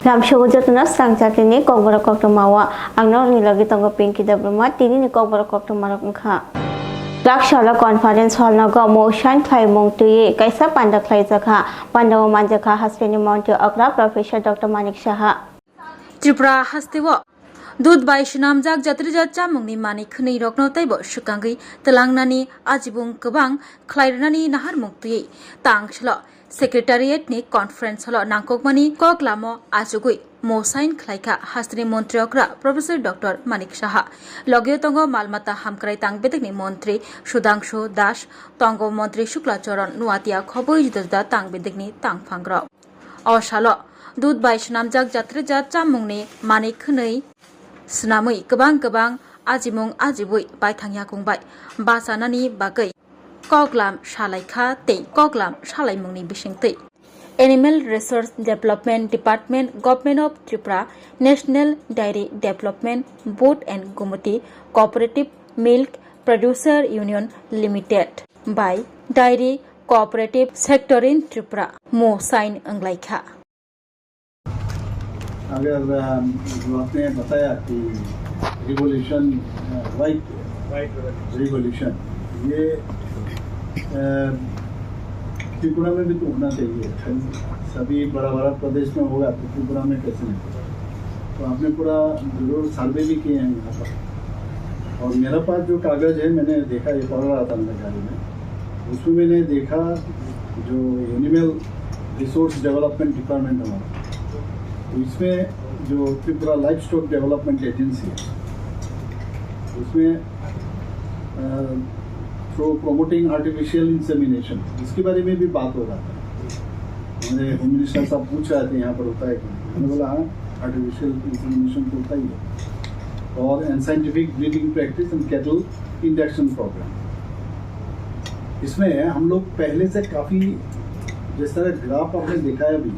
Ramshogo jatuna sang chatini kokbora kokto mawa angno rilagi tongo pinki dabruma tini ni kokbora kokto marakha Rakshala conference hall naga motion khai mong tuye kaisa panda khai jakha pandaw manjakha haspeni mount akra professor Dr. Manik Shaha Tripura hastewo Dud bai shinamjak jatrija chamungni mani khni rokno taibo shukangi telangnani ajibung kebang khlairnani nahar mukti tangchlo secretariat ni conference holo nangkokmani koklamo ajugui mosain khlaika hastri mantri okra professor Dr. Manik Shaha logyo tongo malmata hamkrai tangbetekni mantri Sudangshu Das tongo mantri Shuklacharan nuatia khoboi jida tangbetekni tangphangro awshalo Dud bai shinamjak jatrija chamungni mani khni Sunamui kebang ajimung ajibui bai thangya kungbai basanani bagai koklam shalaikha te koklam shalaimungni bisingtei Animal Resource Development Department Government of Tripura National Dairy Development Board and Gumati Cooperative Milk Producer Union Limited by Dairy Cooperative Sector in Tripura Mo sign anglaikha अगर जो आपने बताया कि revolution white revolution ये त्रिपुरा में भी तो होना चाहिए सभी बड़ा प्रदेश में होगा तो त्रिपुरा में कैसे नहीं तो आपने पूरा जरूर सर्वे भी किए हैं यहाँ पर और मेरा पास जो कागज़ है मैंने देखा ये पढ़ रहा था मेरे गाड़ी में उसमें मैंने देखा जो एनिमल रिसोर्स डेवलपमेंट डिपार्टमेंट हमारा तो इसमें जो Tripura life stock development agency है उसमें थ्रू प्रोमोटिंग आर्टिफिशियल इंसेमिनेशन इसके बारे में भी बात हो रहा था हमारे होम मिनिस्टर साहब पूछ रहे थे यहाँ पर होता है कि मैंने बोला हाँ आर्टिफिशियल इंसेमिनेशन तो होता ही है और scientific breeding practice and cattle induction program इसमें हम लोग पहले से काफ़ी जिस तरह ग्राफ आपने देखा है अभी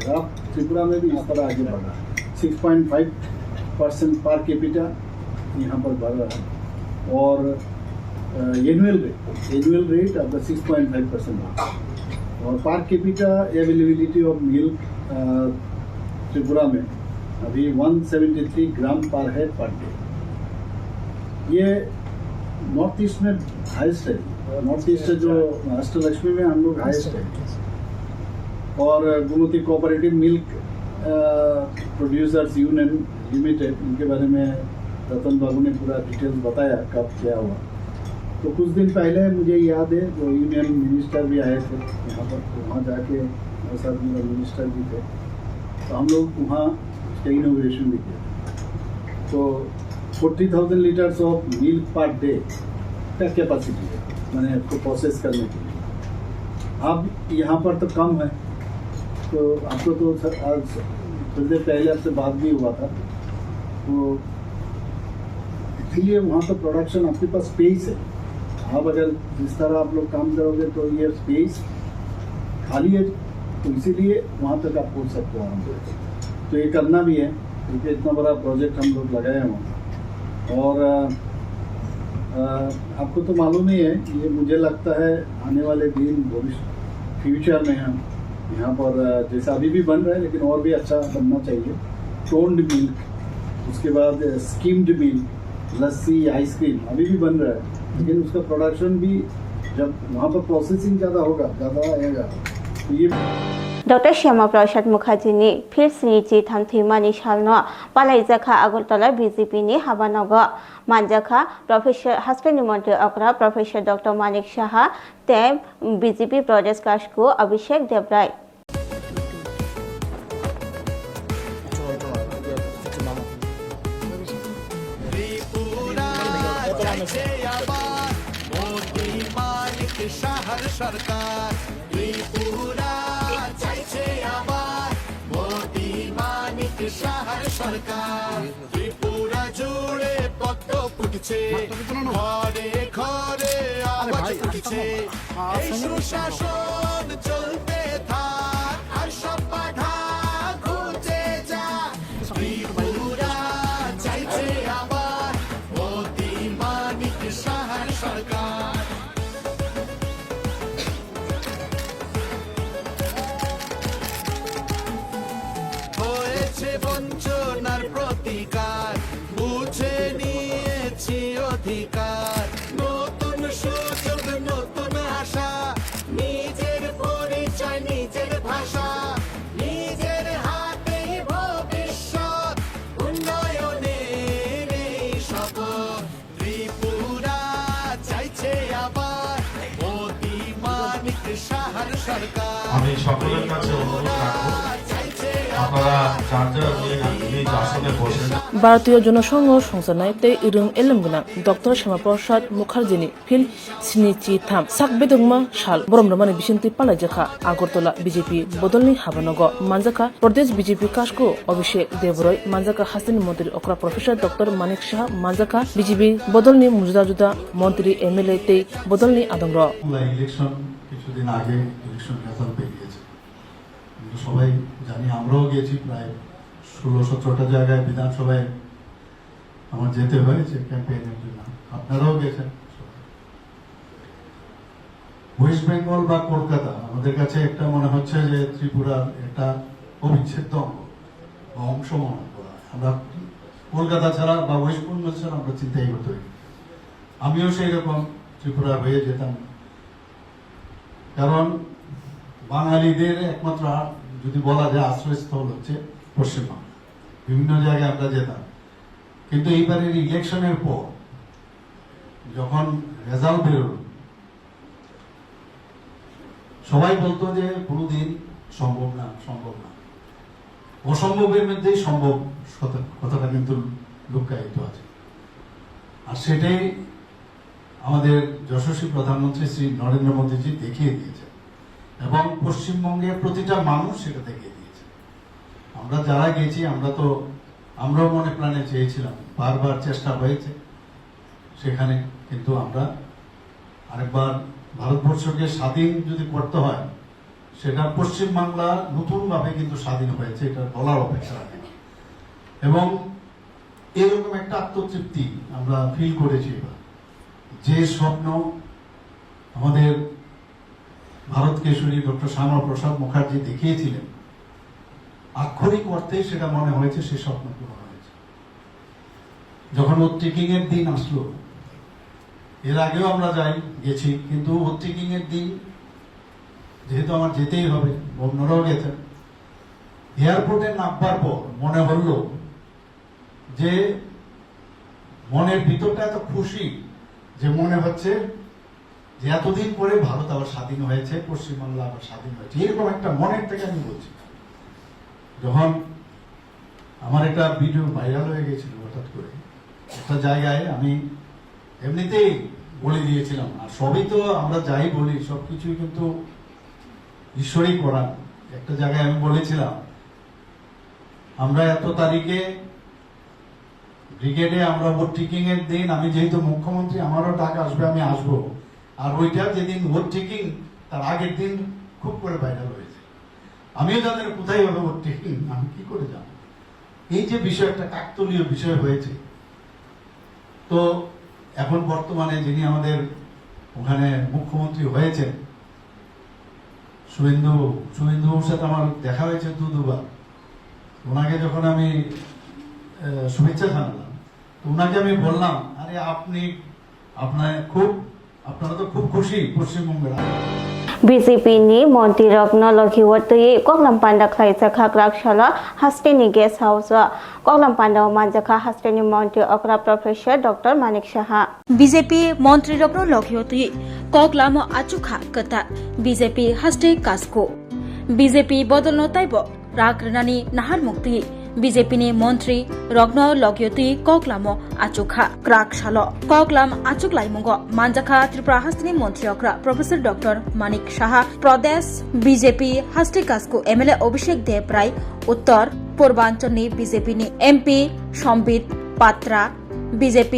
ग्राफ त्रिपुरा में भी इस तरह आगे बढ़ रहा है 6.5% पर कैपिटा यहाँ पर बढ़ रहा है और एनुअल रेट अब 6.5% और per capita availability of milk Tripura में अभी 173 gram per head per day ये नॉर्थ ईस्ट में हाईएस्ट है नॉर्थ ईस्ट जो अष्टलक्ष्मी में हम लोग हाईएस्ट है और Gumti cooperative milk producers union limited इनके बारे में रतन बाबू ने पूरा डिटेल्स बताया कब क्या हुआ तो कुछ दिन पहले मुझे याद है जो यूनियन मिनिस्टर भी आए थे यहाँ पर तो वहाँ जाके मेरे साथ मेरा मिनिस्टर भी थे तो हम लोग वहाँ उसका इनोग्रेशन भी किया तो 40,000 litres of milk per day का कैपेसिटी है मैंने आपको प्रोसेस करने के लिए अब यहाँ पर तो कम है तो आपको तो आज थोड़ी देर पहले आपसे बात भी हुआ था तो इसलिए वहाँ तो प्रोडक्शन आपके पास स्पेस है आप अगर जिस तरह आप लोग काम करोगे तो ये स्पेस खाली है तो इसीलिए वहाँ तक आप पहुँच सकते हो आराम से तो ये करना भी है क्योंकि इतना बड़ा प्रोजेक्ट हम लोग लगाए हैं वहाँ और आपको तो मालूम ही है ये मुझे लगता है आने वाले दिन भविष्य फ्यूचर में हम यहाँ पर जैसा अभी भी बन रहा है लेकिन और भी अच्छा बनना चाहिए टोन्ड मिल्क उसके बाद स्कीम्ड मिल्क लस्सी आइसक्रीम अभी भी बन रहा है लेकिन उसका प्रोडक्शन भी जब वहाँ पर प्रोसेसिंग ज़्यादा होगा ज़्यादा आएगा तो ये Dr. Shyama Prasad Mukherjee ni Philsnichi Thamthimani Shalno Palaijakha Agartala BJP ni Habanaga Manjakha Professor Husband Monte Okra Professor Dr. Manik Shaha Tem BJP Pradesh Kashko Abhishek Debrai सरकार त्रिपुरा चाइछे आबार मोदी मानिक शहर सरकार त्रिपुरा जुड़े पत्तो फुटছে ঘরে ঘরে আওয়াজ উঠছে এই সুশাসন চলতে থাক আর সব বাধা ঘুচে যা ত্রিপুরা চাইছে আবার মোদি মানিক শহর सरकार হয়ে অঙ্গীকার বুঝে নিয়েছি অধিকার নতুন সুযোগ নতুন আশা নিজের পরিচয় নিজের ভাষা নিজের হাতেই ভবিষ্যৎ উন্নয়নের এই শপথ ত্রিপুরা চাইছে আবার মোদি মানিক সাহার সরকার আমি সকলের কাছে অনুরোধ রাখবো আপনারা যার যার নিজ আসনে বসেন। ভারতীয় Jana Sangh সংসদनाय tei irung elimgna Dr. Shamaprasad Mukherjee phil sinichi tham sakbedungma sal boromromani bisinti palaijakha Agartala BJP bodolni habanogo manjaka Pradesh BJP kasko Abhishek Devroy manjaka Hasani Mantri Okra Professor Dr. Manik Shah manjaka BJP bodolni mujda mantri MLA tei bodolni adongro election কিছুদিন আগে election result বেরিয়েছে সবাই জানি আমরাও গেছি প্রায় 16-17টা জায়গায় বিধানসভায় আমার যেতে হয়েছে ক্যাম্পেইনের জন্য আপনারাও গেছেন ওয়েস্ট বেঙ্গল বা কলকাতা আমাদের কাছে একটা মনে হচ্ছে যে ত্রিপুরার একটা অবিচ্ছেদ্য অঙ্গ বা অংশ মনে করা আমরা কলকাতা ছাড়া বা ওয়েস্ট বেঙ্গল ছাড়া আমরা চিন্তাই করতে পারি আমিও সেই রকম ত্রিপুরা হয়ে যেতাম কারণ বাঙালিদের একমাত্র যদি বলা যায় আশ্রয়স্থল হচ্ছে পশ্চিমবঙ্গ বিভিন্ন জায়গায় আমরা যেতাম কিন্তু এইবারের ইলেকশনের পর যখন রেজাল্ট বেরোল সবাই বলতো যে কোনোদিন সম্ভব না অসম্ভবের মধ্যেই সম্ভব কথাটা কিন্তু লুকায়িত আছে আর সেটাই আমাদের যশস্বী প্রধানমন্ত্রী শ্রী নরেন্দ্র মোদীজি দেখিয়ে দিয়েছে এবং পশ্চিমবঙ্গের প্রতিটা মানুষ সেটা দেখিয়ে দিয়েছে আমরা যারা গেছি আমরাও মনে প্রাণে চেয়েছিলাম বারবার চেষ্টা হয়েছে সেখানে কিন্তু আমরা আরেকবার ভারতবর্ষকে স্বাধীন যদি করতে হয় সেটা পশ্চিমবাংলা নতুনভাবে কিন্তু স্বাধীন হয়েছে এটা বলার অপেক্ষা রাখে এবং এরকম একটা আত্মতৃপ্তি আমরা ফিল করেছি এবার যে স্বপ্ন আমাদের ভারত কেশরী ডক্টর শ্যামাপ্রসাদ মুখার্জি দেখিয়েছিলেন আক্ষরিক অর্থে সেটা মনে হয়েছে সে স্বপ্ন পূরণ হয়েছে যখন ওভারটেকিং এর দিন আসলো এর আগেও আমরা গেছি কিন্তু ওভারটেকিং এর দিন যেহেতু আমার যেতেই হবে অন্যরাও গেছেন এয়ারপোর্টে নামবার পর মনে হলো যে মনের ভিতরটা এত খুশি যে মনে হচ্ছে যে এতদিন পরে ভারত আবার স্বাধীন হয়েছে পশ্চিমবাংলা আবার স্বাধীন হয়েছে এরকম একটা মনের থেকে আমি বলছি যখন আমার একটা ভিডিও ভাইরাল হয়ে গেছিল হঠাৎ করে একটা জায়গায় আমি এমনিতেই বলে দিয়েছিলাম আর সবই তো আমরা যাই বলি সবকিছুই কিন্তু ঈশ্বরই করান একটা জায়গায় আমি বলেছিলাম আমরা এত তারিখে ব্রিগেডে আমরা ওভারটেকিং এর দিন আমি যেহেতু মুখ্যমন্ত্রী আমারও টাকা আসবে আমি আসবো আর ওইটা যেদিন ওভারটেকিং তার আগের দিন খুব করে ভাইরাল হয়েছে আমিও জানি কোথায় হবে ওভারটেকিং আমি কি করে জানি এই যে বিষয় একটা কাকতালীয় বিষয় হয়েছে তো এখন বর্তমানে যিনি আমাদের ওখানে মুখ্যমন্ত্রী হয়েছেন শুভেন্দুবাবুর সাথে আমার দেখা হয়েছে দুবার ওনাকে যখন আমি শুভেচ্ছা জানালাম তো ওনাকে আমি বললাম আরে আপনারা তো খুব খুশি পশ্চিমবঙ্গের BJP ni Monty Rogno Logiwatui Koklampanda Klaisaka Krakshala Hasteni Guest House Koklampanda Manjaka Hasteni Monty Okra Professor Dr. Manik Shah BJP মন্ত্রী রত্ন লক্ষিয়তী কগলাম আচুখা কতা BJP হাস্টে কাসকো BJP বদলনো তাইব রাগরানি নাহার মুক্তি BJP ni মন্ত্রী রগ্ন লক্ষিয়তী কগলাম আচুখা ক্রাকশাল কগলাম আচুকলাইমঙ্গ মানজাখা ত্রিপুরা হাস্তিনি মন্ত্রী অকরা প্রফেসর ডক্টর মানিক সাহা প্রদেশ BJP হাস্টে কাসকো MLA অভিষেক দেব রায় উত্তর পূর্বাঞ্চলনি BJP ni MP সম্বিত Patra BJP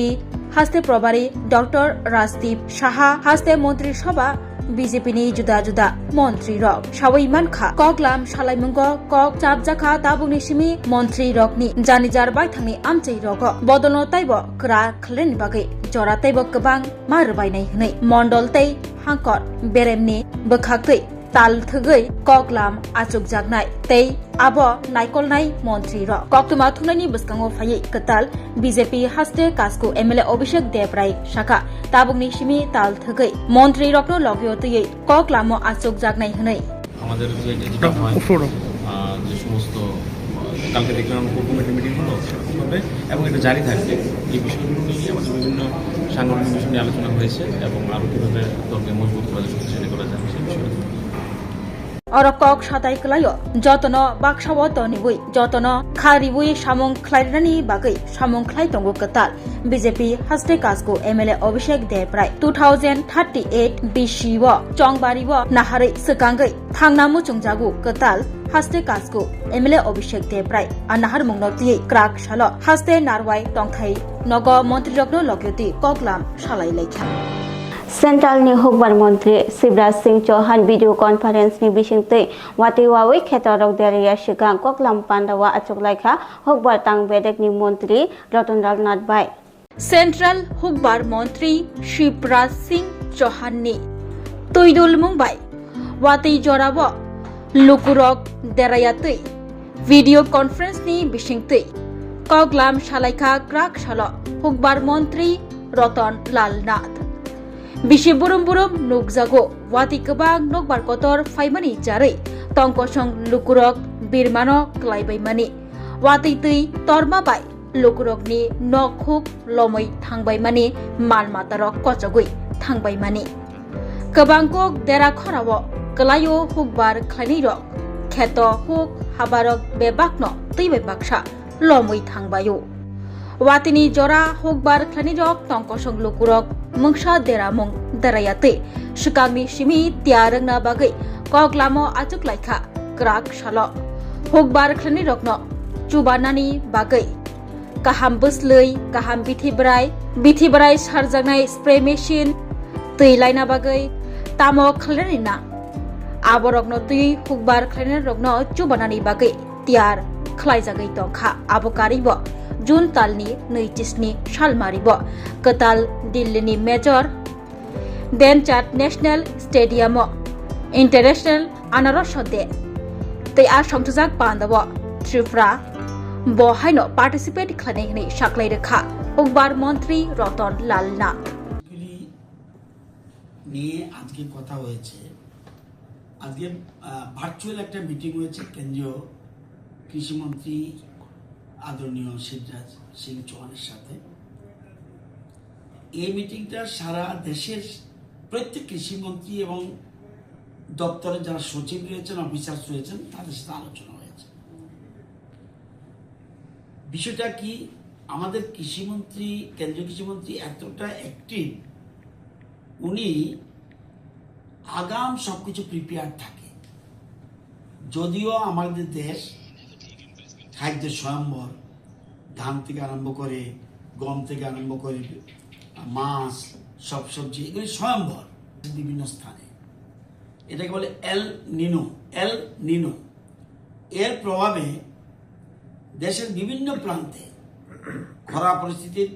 হাস্তে প্রভারী doctor Rajdeep Saha হাস্তে মন্ত্রী সভা BJP ni juda juda মন্ত্রী রক সাওইমান খা কগলাম সালাইমঙ্গ কক চাপজাখা তাবুনি সিমি মন্ত্রী রকনি জানিজার বাইথাংনি আমচৈ রক বদলনো তাইব ক্রা খলেনি বাগै জরা তাইব गोबां मारबायनाय हनै मण्डल तै हांकर बेरेमनि बखाखै ताल थगै ककलाम आचुक जागनाय तै आबो नायकलनाय मन्त्री र कक्टमा थुनायनि बसकांगो फायै कताल बीजेपी हास्ते कास्को एमएलए अभिषेक देवराय शाखा ताबुकनि सिमी ताल थगै मन्त्री रक्नो लग्यो तयै ककलामो आचुक जागनाय हनै আমাদের যেটা হয় যে সমস্ত কালকে দেখলাম কমিটি মিটিং হলো সেরকম হবে এবং এটা জারি থাকবে এই বিষয়গুলো নিয়ে আমাদের বিভিন্ন সাংগঠনিক বিষয় নিয়ে আলোচনা হয়েছে এবং আরও কীভাবে দলকে মজবুত করা যায় শক্তিশালী করা যায় সেই বিষয়ে और कक साताय कलायो जतन बाक्साव तनिबुई जतन खारिबुई सामुं ख्लाइरानि बागै सामुं ख्लाइ तंगो कताल बीजेपी हास्ते कास्को एमएलए अभिषेक देवराय 2038 बीसीव चंगबारिव नाहारै सकांगै थांनामु चंगजागु कताल हास्ते कास्को एमएलए अभिषेक देवराय नाहार मुंगनतियै क्राक सालो हास्ते नारवाय तंथाय नग मन्त्री रग्नो लग्योति ककलाम सालाय लायखा सेंट्रल नि हुकबार मंत्री शिवराज सिंह चौहान वीडियो कॉन्फ्रेंस नि बिसिंगते वातिवावै खेतरक देरिया सिगां ककलाम पांडावा अचुकलायखा हुकबार तांग बेदेक नि मंत्री रतनलाल नाथ बाय सेंट्रल हुकबार मंत्री शिवराज सिंह चौहान नि तैदुल मुंबाई वाति जराव लुकुरक देरायातै वीडियो कॉन्फ्रेंस नि बिसिंगते ककलाम सालायखा क्राक सालो हुकबार मंत्री रतनलाल नाथ बिसि बुरुम बुरुम नुकजागो वाति गोबां नकबार कतर फाइमानि जारै तंकसं लुकुरक बिरमानो क्लाइबायमानि वाति तै तरमाबाय लुकुरकनि नखुक लमै थांबायमानि मालमातारक कचगै थांबायमानि गोबांकक देरा खराव कलायो हुकबार ख्लाइनैरक खेत हुक हाबारक बेबाकनो तैबाय बाक्सा लमै थांबायो वातिनि जरा हुकबार ख्लाइनैरक तंकसं लुकुरक मंगसा देरामुं देरायाते सुकांनि सिमी त्यारंना बागै ककलामो आचुक लायखा क्राक सालो हुकबार ख्लाइनै रकनो चुबानानि बागै गाहाम बोस्लै गाहाम बिथिबराय सारजानाय स्प्रे मेशिन तैलायना बागै तामो ख्लाइना आबरकनो तै हुकबार ख्लाइनै रकनो चुबानानि बागै त्यार ख्लाइजागै दंखा आबकारिबो जून तालनि 29 सालमारिब कताल दिल्लीनि मेजर ध्यानचांद नेशनल स्टेडियम इंटरनेशनल आनारस डे तै आ संथजाक पांदाव त्रिपुरा बहायनो पार्टिसिपेट खालामनायनि साख्लाय रेखा हुकबार मंत्री रतनलाल नाथ নিয়ে আজকে কথা হয়েছে আজকে ভার্চুয়াল একটা মিটিং হয়েছে কেন্দ্রীয় কৃষিমন্ত্রী আদরণীয় শিবরাজ সিং চৌহানের সাথে এই মিটিংটা সারা দেশের প্রত্যেক কৃষিমন্ত্রী এবং দপ্তরে যারা সচিব রয়েছেন অফিসার রয়েছেন তাদের সাথে আলোচনা হয়েছে বিষয়টা কি আমাদের কৃষিমন্ত্রী কেন্দ্রীয় কৃষিমন্ত্রী এতটা অ্যাক্টিভ উনি আগাম সবকিছু প্রিপেয়ার থাকে যদিও আমাদের দেশ খাদ্য স্বয়ম্বর ধান থেকে আরম্ভ করে গম থেকে আরম্ভ করে মাছ সব সবজি এগুলি স্বয়ম্বর বিভিন্ন স্থানে এটাকে বলে এল নিনো এর প্রভাবে দেশের বিভিন্ন প্রান্তে খরা পরিস্থিতির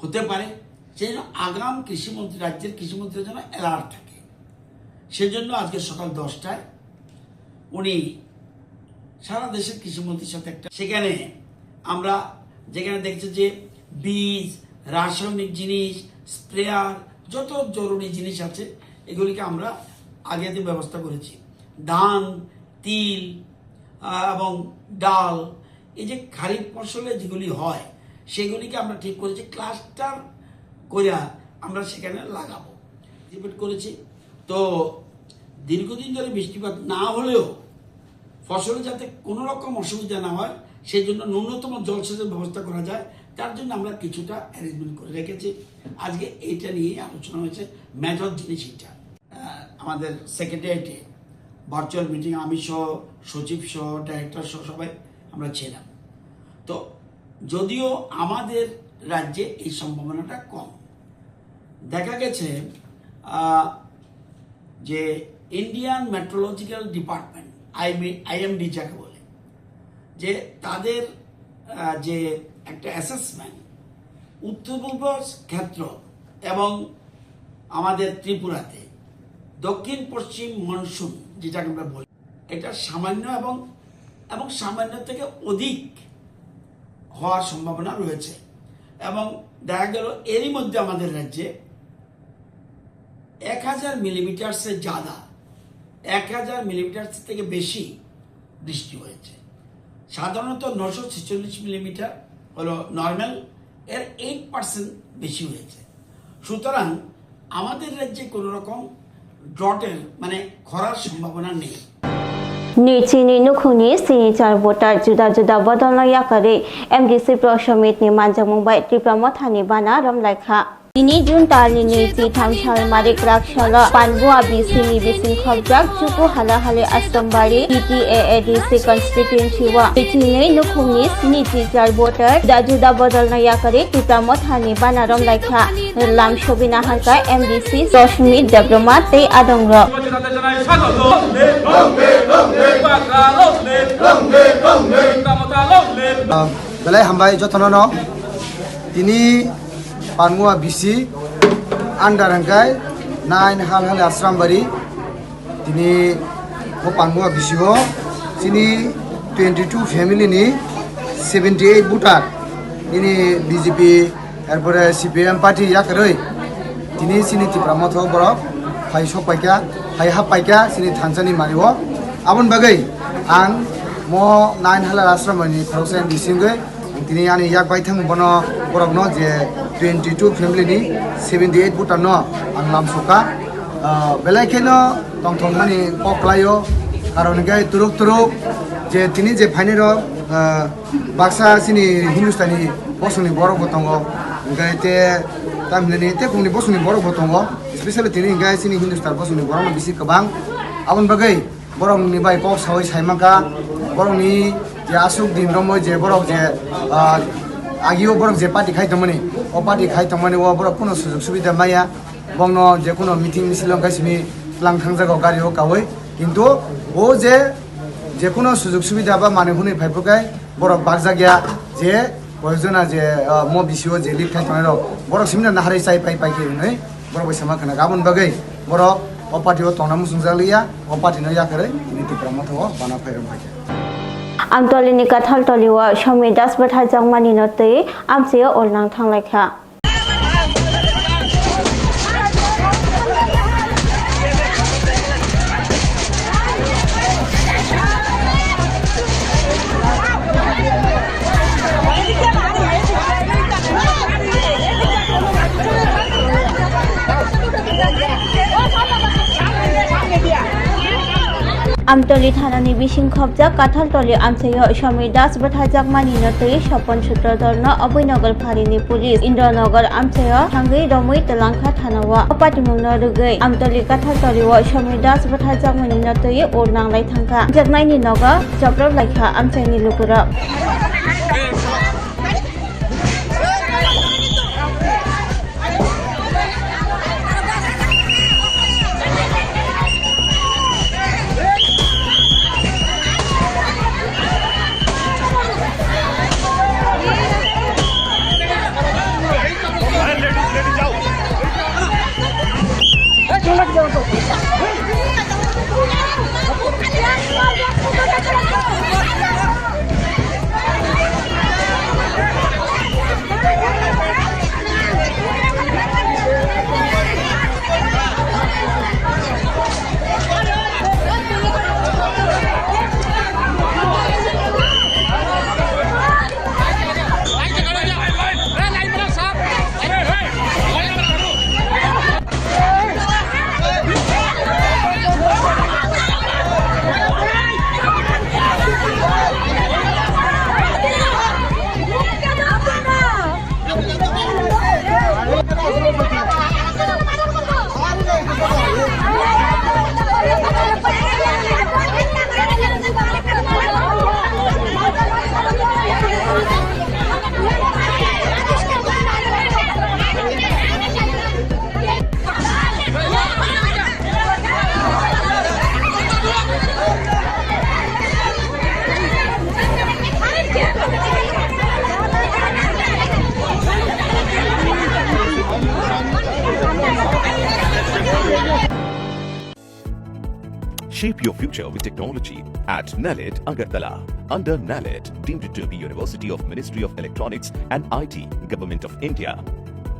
হতে পারে সেই জন্য আগাম কৃষিমন্ত্রী রাজ্যের কৃষিমন্ত্রীর জন্য অ্যালার্ট থাকে সেজন্য আজকে সকাল 10টায় উনি সারা দেশের কৃষিমন্ত্রীর সাথে একটা সেখানে আমরা যেখানে দেখছি যে বীজ রাসায়নিক জিনিস স্প্রেয়ার যত জরুরি জিনিস আছে এগুলিকে আমরা আগে দিয়ে ব্যবস্থা করেছি ধান তিল এবং ডাল এই যে খারিফ ফসলে যেগুলি হয় সেগুলিকে আমরা ঠিক করেছি ক্লাস্টার করে আমরা সেখানে লাগাবো রিপিট করেছি তো দীর্ঘদিন ধরে বৃষ্টিপাত না হলেও ফসলে যাতে কোনো রকম অসুবিধা না হয় সেই জন্য ন্যূনতম জলসেচের ব্যবস্থা করা যায় তার জন্য আমরা কিছুটা অ্যারেঞ্জমেন্ট করে রেখেছি আজকে এইটা নিয়ে আলোচনা হয়েছে মেজর জিনিস এটা আমাদের সেক্রেটারিয়েটে ভার্চুয়াল মিটিং আমি সহ সচিব সহ ডাইরেক্টর সহ সবাই আমরা ছিলাম তো যদিও আমাদের রাজ্যে এই সম্ভাবনাটা কম দেখা গেছে যে ইন্ডিয়ান মেট্রোলজিক্যাল ডিপার্টমেন্ট আইএমডি যাকে বলে যে তাদের যে একটা অ্যাসেসমেন্ট উত্তর পূর্ব ক্ষেত্র এবং আমাদের ত্রিপুরাতে দক্ষিণ পশ্চিম মনসুন যেটাকে আমরা বলি, এটা সামান্য এবং সামান্য থেকে অধিক হওয়ার সম্ভাবনা রয়েছে। এবং দেখা গেল এরই মধ্যে আমাদের রাজ্যে 1000 মিলিমিটার সে ज़्यादा 1000 মিলিমিটার থেকে বেশি বৃষ্টি হয়েছে। সাধারণত 946 মিলিমিটার হলো নর্মাল, এর 8% বেশি হয়েছে। সুতরাং আমাদের রাজ্যে কোনো রকম ড্রটের মানে খরার সম্ভাবনা নেই। Ni chini nukhuni sini char voter juda juda bodolna yakare MDC Pro Summit ni manjang Mumbai Tripura thani bana ram laikha. Ini Jun tarni ni chi tham sal marik rakshala Panbua BC ni bisin khobjak juku hala hale Asambari PTAADC constituency wa. Chini nukhuni sini chi char voter juda juda bodolna yakare Tripura thani bana ram laikha. Lam shobina hanka MDC Pro Summit Diploma te adongro. Belai hambai jotono ini Panmua BC andar angkai 9 hal Asrambari ini ko Panmua BC ho sini 22 family ni 78 voter ini BJP এরপরে CPM party yakroi ini sini Tripura motho borok hai sokpaika hai happaika sini thansani mariwo abon bagai ang mo 9 hal Asrambari khoroksen bisingoi তিনি আনি ইয়াক by থাং বনো বরক ন যে 22 family ni 78 voter ন আং লাম সুকা বেলাই কেন তং থং মানি পকলায়ো কারণ গাই তুরুক যে তিনি যে ফাইনের বাক্সা সিনি হিন্দুস্তানি বসুনি বরক বতঙ্গ গাইতে তামিলনি তে কুনি বসুনি বরক বতঙ্গ স্পেশালি তিনি গাই সিনি হিন্দুস্তান বসুনি বরক বিসি কবাং আবন বাগৈ বরক ni bai pok sawai saimaka বরক ni যে আসুক দিন রময় যে বরক যে আগিও বরক যে পার্টি খাইতমনি ও পার্টি খাইতমনি ও বরক কোনো সুযোগ সুবিধা মাইয়া বংন যে কোনো মিটিং মিছিলং গাইসিনি প্লাং থাংজাগাও গাড়িও কাওই কিন্তু ও যে কোনো সুযোগ সুবিধা বা মানে হুনি ফাইফুকাই বরক বাগজাগিয়া যে কয়জনা যে ম বিসিও যে লিড খাইতমনি রক বরক সিমনা নাহারে চাই পাই কি নই বরক বৈসামা খানা গাবন বাগৈ বরক ও পার্টিও তংনামু সুংজালিয়া ও পার্টি ন ইয়াকরে তিনি ত্রিপুরা মথো বানা ফাইরম ফাইকে Amtolini kathal toliwa Shomi das batha jangmani note amse olnang thanglaikha. Amtoli thanani bising khobjak Kathaltoli amsayo Shomi das batha jangmani note Shapon Sutradharna Abhinagar Pharini Police Indranagar amsayo thangai romoi telangkha thanawa Patimungna rugai Amtoli Kathaltoli wa Shomi das batha jangmani note ornanglai thangka jagnaini noga jobrab laikha amsaini lukura. Shape your future with technology at NALED Agartala. Under NALED, deemed to be University of Ministry of Electronics and IT, Government of India.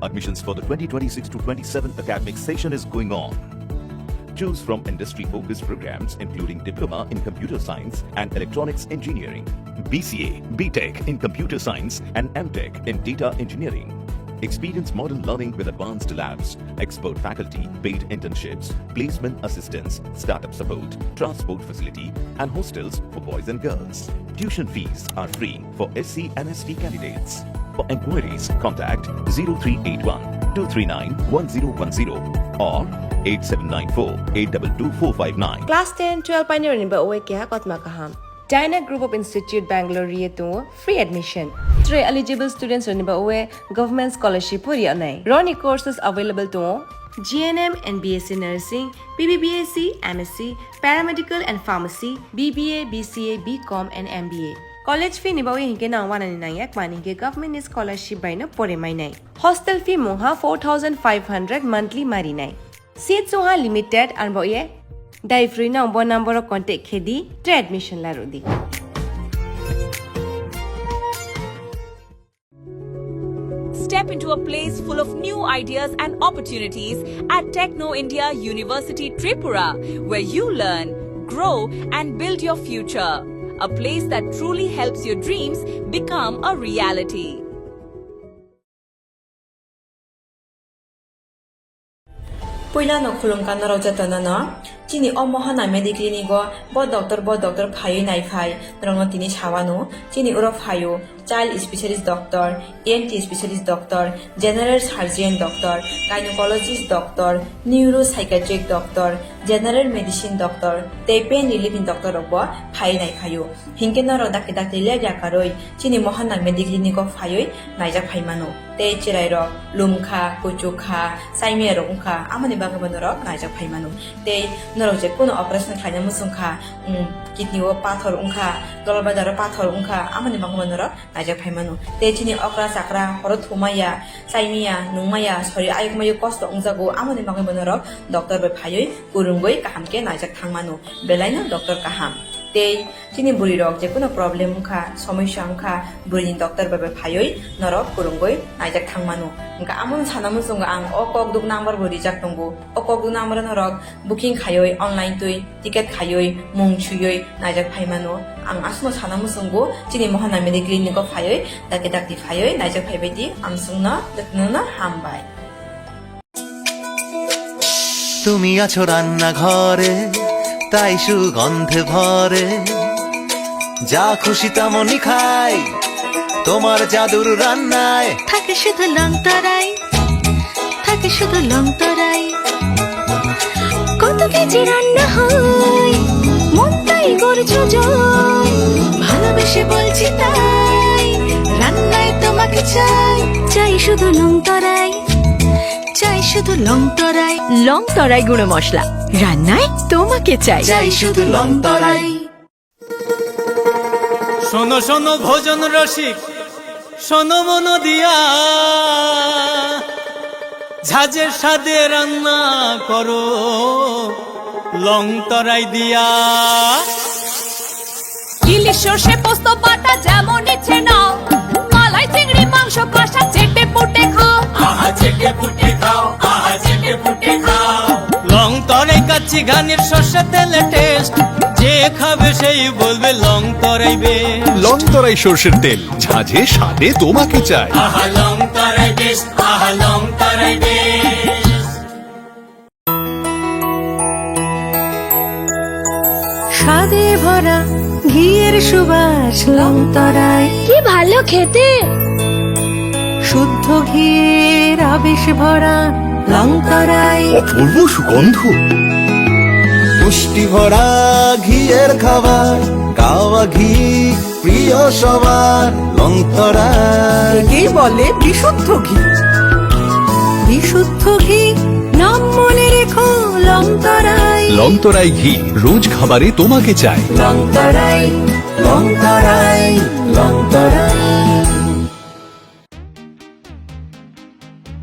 Admissions for the 2026 to 27 academic session is going on. Choose from industry-focused programs including Diploma in Computer Science and Electronics Engineering, BCA, BTech in Computer Science and MTech in Data Engineering. Experience modern learning with advanced labs, expert faculty, paid internships, placement assistance, startup support, transport facility, and hostels for boys and girls. Tuition fees are free for SC and ST candidates. For inquiries, contact 0381 239 1010 or 8794-822-459. Class 10, 12 pioneer ni ba uwe kya kot makaham. China Group of Institute Bangalore riye to free admission. 3 eligible students ni ba uwe government scholarship puri anai. Roni courses available to GNM and BSc Nursing, BBBAC, MSc, Paramedical and Pharmacy, BBA, BCA, BCom and MBA. College fee ni ba uwe hinke na 199 mani ke government scholarship by na pore mai nai. Hostel fee moha 4500 monthly mari nai. Seats are limited and boy die free number of contact khedi to admission la rodi. Step into a place full of new ideas and opportunities at Techno India University Tripura, where you learn, grow and build your future. A place that truly helps your dreams become a reality. Poila no khulum kan ro jatana na chini omohana mediclinic go bo doctor phayu nai phai rong tini chawano chini uro phayu child specialist doctor, ENT specialist doctor, general surgeon doctor, gynecologist doctor, neuropsychiatric doctor, general medicine doctor, te pain relieving doctor obo phai nai phayu hinke na ro dak le ja karoi chini mohana mediclinic go phayu nai ja phai mano te chirai ro lumkha kuchukha saime ro ungkha amani bagabano ro nai ja phai mano te noro je kono operation khaina musungkha kidney o pathor ungkha dolbadar pathor ungkha amani bagabano ro najak phaimanu te chini okra sakra horo thumaya saimia nungmaya sori ayukmayu kosto ungjago amani bagabano ro doctor be phayoi kurungoi kahamke najak thangmanu belaina doctor kaham te chini buri rok je kono problem ungkha samasya ungkha buri doctor be phayoi norok kurungoi najak thangmanu ungka amon sanamu sunga ang okok duk number buri jak tongo okok duk number norok booking khayoi online tui ticket khayoi mung chuyoi najak phaimanu ang asno sanamu sungo chini mohana mediclinic ko phayoi dakti phayoi najak phaibaidi ang sungna daknuna hambai তুমি আছো রান্না ঘরে তাই সুগন্ধে ভরে যা খুশি তেমনই খাই তোমার জাদুর রান্নায় থাকে শুধু লংতরাই থাকে শুধু লংতরাই কত কেজি রান্না হয় মন তাই করছো জয় ভালোবেসে বলছি তাই রান্নায় তোমাকে চাই চাই শুধু লংতরাই চাই শুধু লংতরাই লংতরাই গুঁড়ো মশলা রান্নায় তোমাকে চাই চাই শুধু লংতরাই শোনো শোনো ভোজন রসিক শোনো মন দিয়া ঝাঁঝের স্বাদে রান্না করো লং তরাই দিয়া ইলিশ সর্ষে পোস্ত বাটা যেমন ইচ্ছে নাও মালাই চিংড়ি মাংস কষা চেটে পুটে খাও আহা চেটে পুটে খাও আহা চেটে পুটে খাও লং তরাই কাচ্চি ঘানির সর্ষে তেলে টেস্ট যে খাবে সেই বলবে লং তরাই বেশ লং তরাই সর্ষের তেল ঝাঁঝে স্বাদে তোমাকে চাই আহা লং তরাই বেশ আহা লং তরাই বেশ স্বাদে ভরা ঘিয়ের সুবাস লংতরাই কি ভালো খেতে শুদ্ধ ঘিয়ের আবেশ ভরা লংতরাই অপূর্ব সুগন্ধ পুষ্টি ভরা ঘিয়ের খাবার গাওয়া ঘি প্রিয় সবার লংতরা কি বলে বিশুদ্ধ ঘি বিশুদ্ধ ঘি নাম মনে রেখো লংতরাই লংতরাই ঘি রোজ খাবারে তোমাকে চাই লংতরাই লংতরাই লংতরাই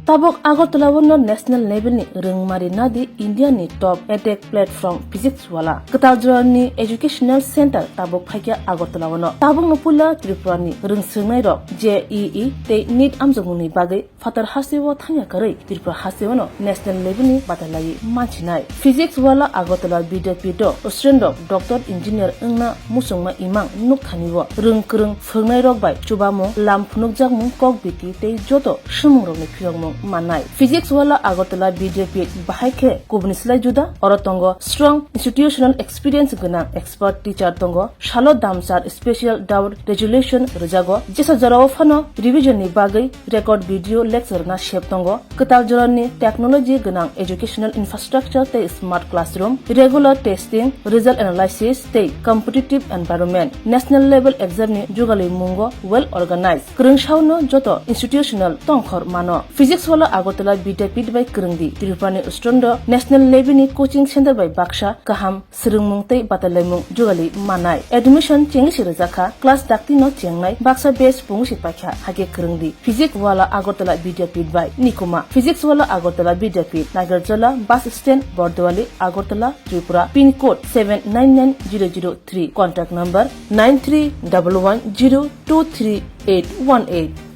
tabok Agartala wono national level ni rengmari nadi India ni top edtech platform physics wala Katajra ni educational center tabok phakya Agartala wono tabok mupula Tripura ni rengsungnai rok JEE te NEET amjogmuni bagai fatar hasibo thanya karai Tripura hasibono national level ni batalai manchinai physics wala Agartala BJP do student doctor engineer engna musungma imang nuk thanibo rengkrung phungnai rok bai chubamo lam phunuk jakmung kok biti te joto shumung rok ni phiyongmung manai physics wala Agartala BJP bahaike kubnislai juda orotongo strong institutional experience gana expert teacher tongo shalo damsar special doubt resolution rojago jesa jarawo phano revision ni bagai record video lecture na shep tongo katal jorani technology gana educational infrastructure te smart classroom regular testing result analysis te competitive environment national level exam ni jugali mungo well organized krungshauno joto institutional tongkhor mano physics wala Agartala BJP by krungdi Tripura ni ustondo national level ni coaching center by Baksha kaham srungmung te batalaimung jugali manai admission chengi rajaka class dakti no chengnai Baksha base pungsi pakha hage krungdi physics wala Agartala BJP by nikuma physics wala Agartala BJP Nagarjala bus stand Bordwali Agartala Tripura pin code 799003 contact number 9311023818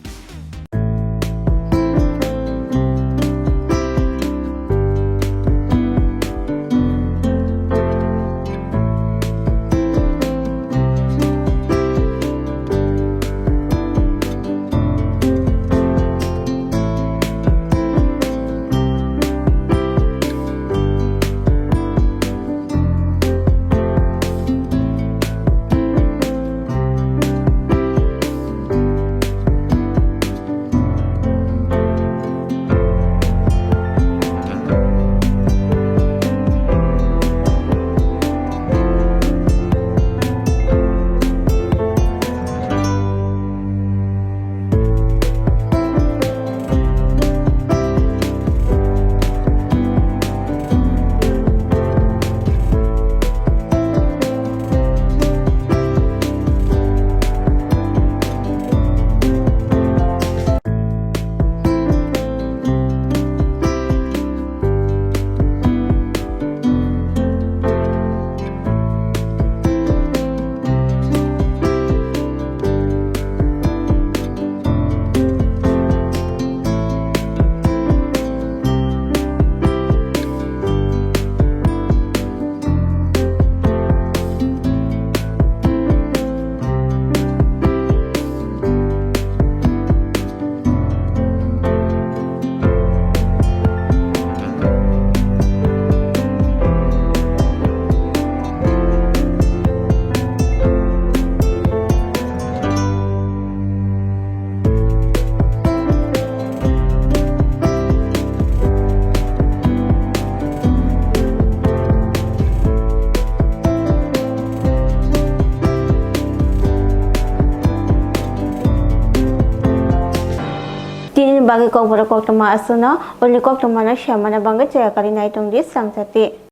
bagi kok berkok tema asuna oli kok tema na syamana bangga caya kali nai tong dis sang sate